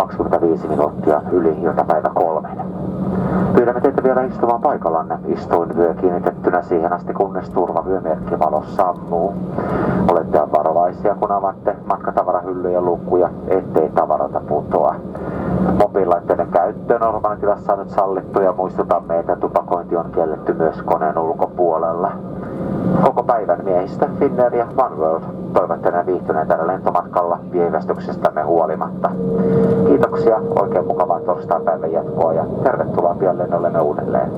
25 minuuttia yli iltapäivä 3. Pyydämme teitä vielä istumaan paikallanne istuinvyö kiinnitettynä siihen asti, kunnes turvavyömerkkivalo sammuu. Olette varovaisia, kun avaatte matkatavarahyllyjen luukkuja, ettei tavarata putoa. Mobiililaitteiden käyttö normaalitilassa on nyt sallittu ja muistutamme, että tupakointi on kielletty myös koneen ulkopuolella. Koko päivän miehistä Finnair ja OneWorld toivat tänään viihtyneet tällä lentomatkalla viivästyksestämme huolimatta. Kiitoksia, oikein mukavaa torstaipäivän jatkoa ja tervetuloa pian lennollemme uudelleen.